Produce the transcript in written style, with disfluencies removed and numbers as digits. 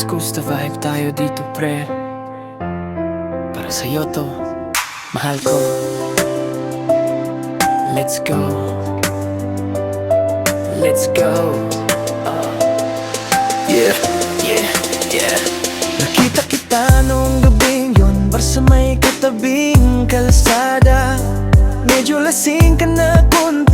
West Coast na vibe tayo dito pre. Para sa'yo to, mahal ko. Let's go. Let's go. Yeah, yeah, yeah. Nakita kita noong gabing yon, bar sa may katabing kalsada. Medyo lasing ka na kunti,